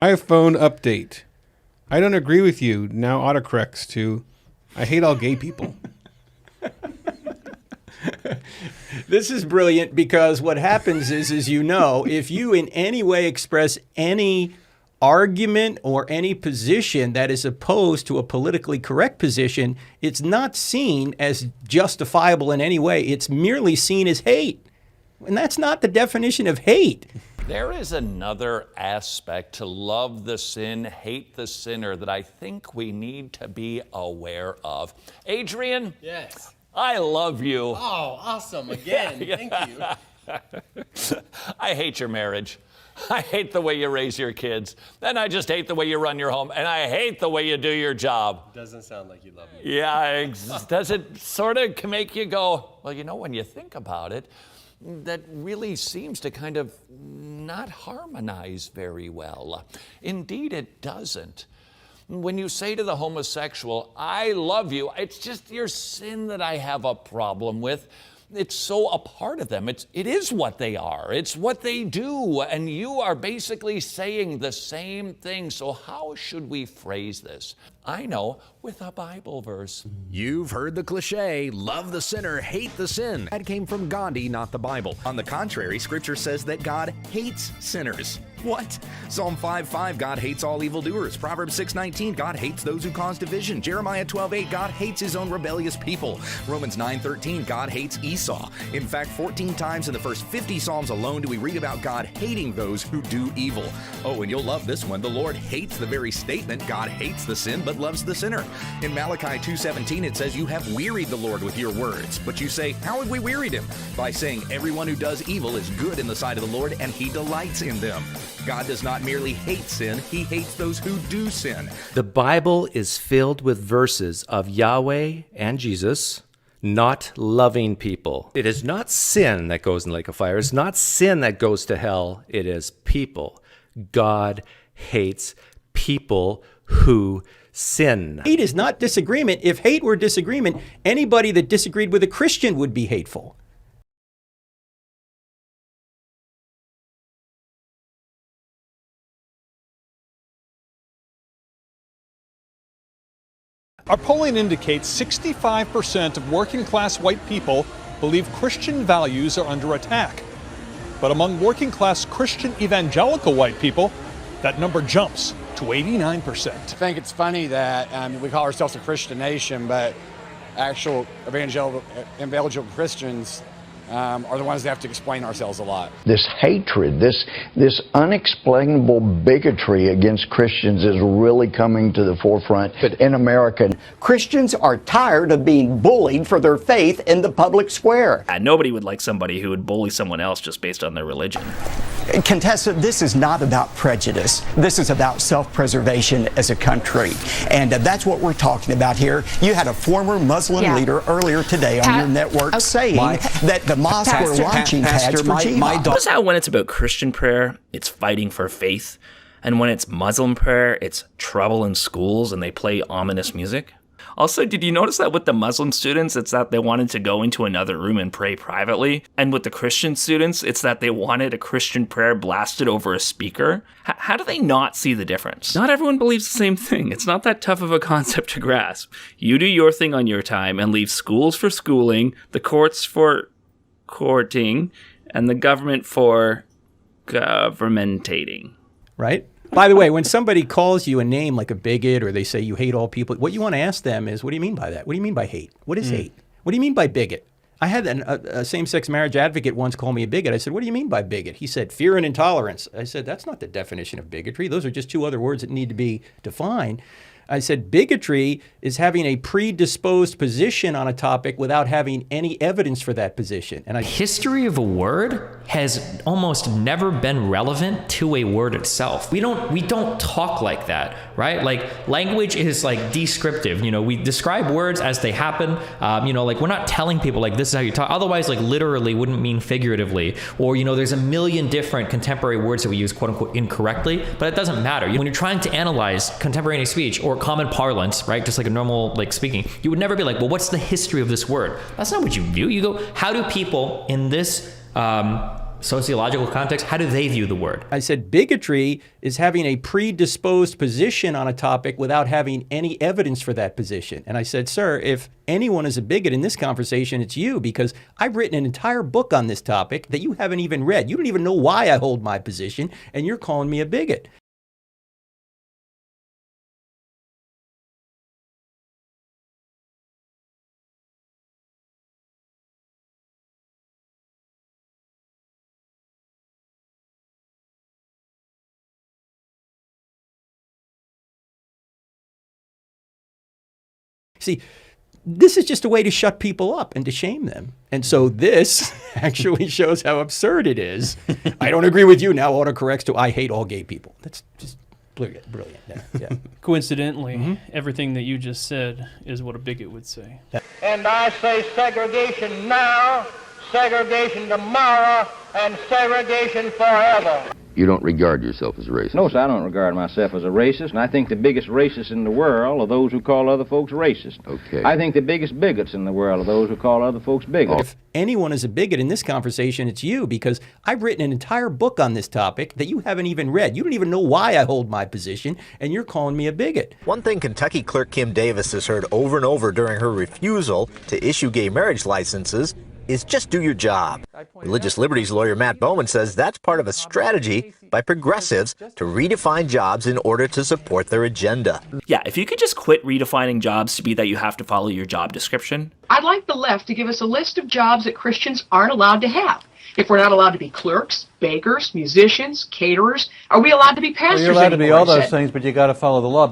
iPhone update. I don't agree with you. Now autocorrects to, I hate all gay people. This is brilliant because what happens is if you in any way express any argument or any position that is opposed to a politically correct position, it's not seen as justifiable in any way. It's merely seen as hate. And that's not the definition of hate. There is another aspect to love the sin, hate the sinner that I think we need to be aware of. Adrian? Yes. I love you. Oh, awesome. Again, thank you. I hate your marriage. I hate the way you raise your kids. And I just hate the way you run your home. And I hate the way you do your job. Doesn't sound like you love me. Yeah, does it sort of make you go, well, when you think about it, that really seems to kind of not harmonize very well. Indeed, it doesn't. When you say to the homosexual, I love you, it's just your sin that I have a problem with. It's so a part of them. It is what they are. It's what they do. And you are basically saying the same thing. So how should we phrase this? I know, with a Bible verse. You've heard the cliche, love the sinner, hate the sin. That came from Gandhi, not the Bible. On the contrary, Scripture says that God hates sinners. What? Psalm 5:5, God hates all evildoers. Proverbs 6:19, God hates those who cause division. Jeremiah 12:8, God hates his own rebellious people. Romans 9:13, God hates Esau. In fact, 14 times in the first 50 Psalms alone do we read about God hating those who do evil. Oh, and you'll love this one. The Lord hates the very statement, God hates the sin, but loves the sinner. In Malachi 2:17, it says, you have wearied the Lord with your words. But you say, how have we wearied him? By saying, everyone who does evil is good in the sight of the Lord, and he delights in them. God does not merely hate sin, he hates those who do sin. The Bible is filled with verses of Yahweh and Jesus not loving people. It is not sin that goes in the lake of fire. It's not sin that goes to hell. It is people. God hates people who sin. Hate is not disagreement. If hate were disagreement, anybody that disagreed with a Christian would be hateful. Our polling indicates 65% of working-class white people believe Christian values are under attack. But among working-class Christian evangelical white people, that number jumps to 89%. I think it's funny that we call ourselves a Christian nation, but actual evangelical Christians are the ones that have to explain ourselves a lot. This hatred, this unexplainable bigotry against Christians is really coming to the forefront in America. Christians are tired of being bullied for their faith in the public square. Nobody would like somebody who would bully someone else just based on their religion. Contessa, this is not about prejudice. This is about self-preservation as a country. And that's what we're talking about here. You had a former Muslim leader earlier today on your network saying that the mosques were launching pads for jihad. Notice how when it's about Christian prayer, it's fighting for faith. And when it's Muslim prayer, it's trouble in schools and they play ominous music. Also, did you notice that with the Muslim students, it's that they wanted to go into another room and pray privately? And with the Christian students, it's that they wanted a Christian prayer blasted over a speaker? How do they not see the difference? Not everyone believes the same thing. It's not that tough of a concept to grasp. You do your thing on your time and leave schools for schooling, the courts for courting, and the government for governmentating. Right? By the way, when somebody calls you a name like a bigot or they say you hate all people, what you want to ask them is, what do you mean by that? What do you mean by hate? What is hate? What do you mean by bigot? I had a same-sex marriage advocate once call me a bigot. I said, what do you mean by bigot? He said, fear and intolerance. I said, that's not the definition of bigotry. Those are just two other words that need to be defined. I said, bigotry is having a predisposed position on a topic without having any evidence for that position. And history of a word has almost never been relevant to a word itself. We don't talk like that, right? Like language is like descriptive. We describe words as they happen. Like we're not telling people like this is how you talk. Otherwise, like literally wouldn't mean figuratively. Or there's a million different contemporary words that we use quote unquote incorrectly, but it doesn't matter. When you're trying to analyze contemporary speech or common parlance, right? Just like a normal speaking, you would never be like, well, what's the history of this word? That's not what you do. You go, how do people in this sociological context, how do they view the word? I said bigotry is having a predisposed position on a topic without having any evidence for that position. And I said, sir, if anyone is a bigot in this conversation, it's you, because I've written an entire book on this topic that you haven't even read. You don't even know why I hold my position, and you're calling me a bigot. See, this is just a way to shut people up and to shame them. And so this actually shows how absurd it is. I don't agree with you, now autocorrects to I hate all gay people. That's just brilliant. Yeah. Coincidentally, everything that you just said is what a bigot would say. And I say segregation now, segregation tomorrow, and segregation forever. You don't regard yourself as a racist? No, sir, I don't regard myself as a racist, and I think the biggest racists in the world are those who call other folks racist. Okay. I think the biggest bigots in the world are those who call other folks bigots. If anyone is a bigot in this conversation, it's you, because I've written an entire book on this topic that you haven't even read. You don't even know why I hold my position, and you're calling me a bigot. One thing Kentucky Clerk Kim Davis has heard over and over during her refusal to issue gay marriage licenses is just do your job. Religious liberties lawyer Matt Bowman says that's part of a strategy by progressives to redefine jobs in order to support their agenda. Yeah, if you could just quit redefining jobs to be that you have to follow your job description. I'd like the left to give us a list of jobs that Christians aren't allowed to have. If we're not allowed to be clerks, bakers, musicians, caterers, are we allowed to be pastors Well, you're allowed to be all those said, things, but you got to follow the law.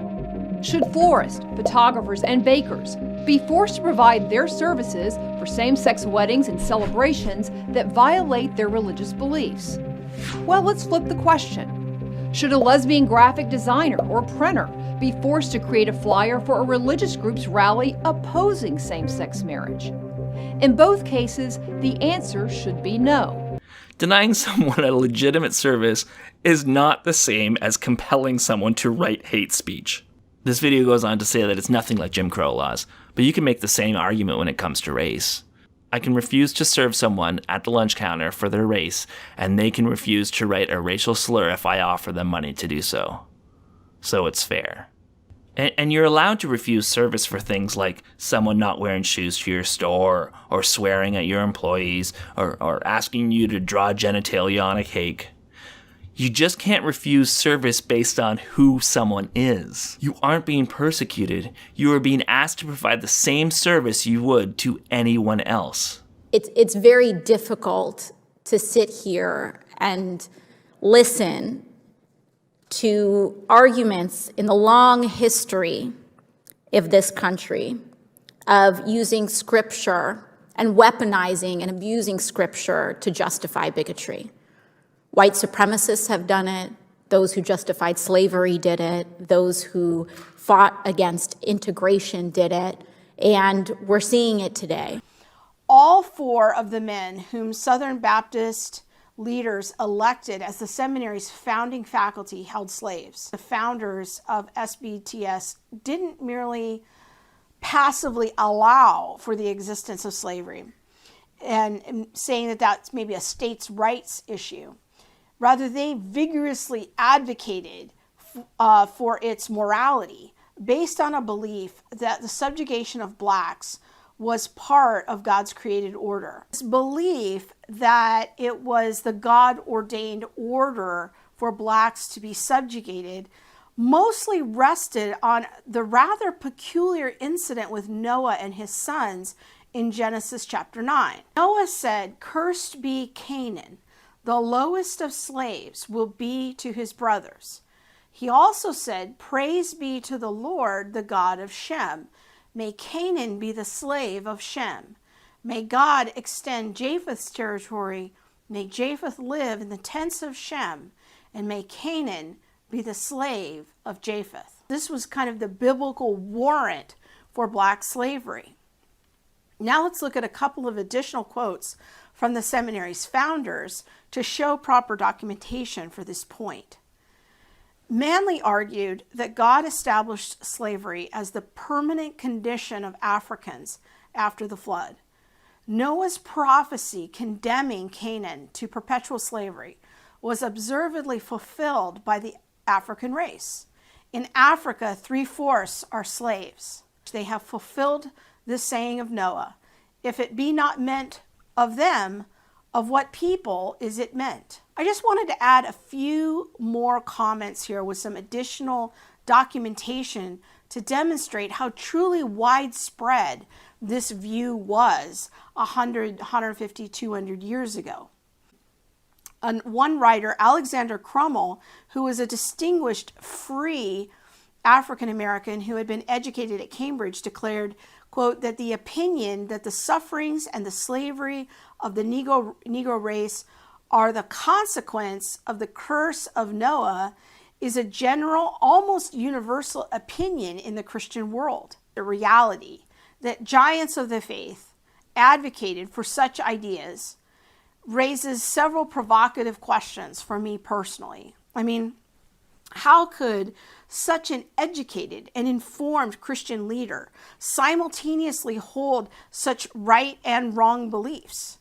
Should florists, photographers, and bakers be forced to provide their services for same-sex weddings and celebrations that violate their religious beliefs? Well, let's flip the question. Should a lesbian graphic designer or printer be forced to create a flyer for a religious group's rally opposing same-sex marriage? In both cases, the answer should be no. Denying someone a legitimate service is not the same as compelling someone to write hate speech. This video goes on to say that it's nothing like Jim Crow laws, but you can make the same argument when it comes to race. I can refuse to serve someone at the lunch counter for their race, and they can refuse to write a racial slur if I offer them money to do so. So it's fair. And you're allowed to refuse service for things like someone not wearing shoes to your store, or swearing at your employees, or asking you to draw genitalia on a cake. You just can't refuse service based on who someone is. You aren't being persecuted. You are being asked to provide the same service you would to anyone else. It's very difficult to sit here and listen to arguments in the long history of this country of using Scripture and weaponizing and abusing Scripture to justify bigotry. White supremacists have done it. Those who justified slavery did it. Those who fought against integration did it. And we're seeing it today. All four of the men whom Southern Baptist leaders elected as the seminary's founding faculty held slaves. The founders of SBTS didn't merely passively allow for the existence of slavery and saying that that's maybe a states' rights issue. Rather, they vigorously advocated for its morality based on a belief that the subjugation of blacks was part of God's created order. This belief that it was the God-ordained order for blacks to be subjugated mostly rested on the rather peculiar incident with Noah and his sons in Genesis chapter 9. Noah said, "Cursed be Canaan. The lowest of slaves will be to his brothers." He also said, "Praise be to the Lord, the God of Shem. May Canaan be the slave of Shem. May God extend Japheth's territory. May Japheth live in the tents of Shem. And may Canaan be the slave of Japheth." This was kind of the biblical warrant for black slavery. Now let's look at a couple of additional quotes from the seminary's founders to show proper documentation for this point. Manley argued that God established slavery as the permanent condition of Africans after the flood. Noah's prophecy condemning Canaan to perpetual slavery was observedly fulfilled by the African race. In Africa, 3/4 are slaves. They have fulfilled this saying of Noah, if it be not meant of them, of what people is it meant? I just wanted to add a few more comments here with some additional documentation to demonstrate how truly widespread this view was 100, 150, 200 years ago. One writer, Alexander Crummell, who was a distinguished free African American who had been educated at Cambridge, declared, quote, that the opinion that the sufferings and the slavery of the Negro race are the consequence of the curse of Noah is a general, almost universal opinion in the Christian world. The reality that giants of the faith advocated for such ideas raises several provocative questions for me personally. I mean, how could such an educated and informed Christian leader simultaneously hold such right and wrong beliefs?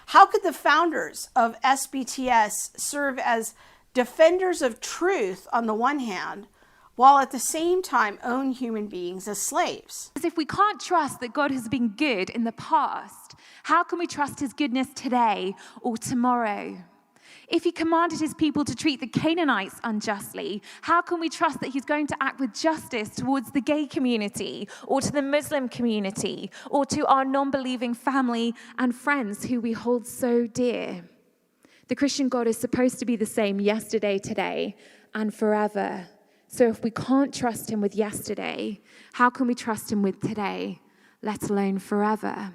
How could the founders of SBTS serve as defenders of truth on the one hand, while at the same time own human beings as slaves? Because if we can't trust that God has been good in the past, how can we trust his goodness today or tomorrow? If he commanded his people to treat the Canaanites unjustly, how can we trust that he's going to act with justice towards the gay community or to the Muslim community or to our non-believing family and friends who we hold so dear? The Christian God is supposed to be the same yesterday, today, and forever. So if we can't trust him with yesterday, how can we trust him with today, let alone forever?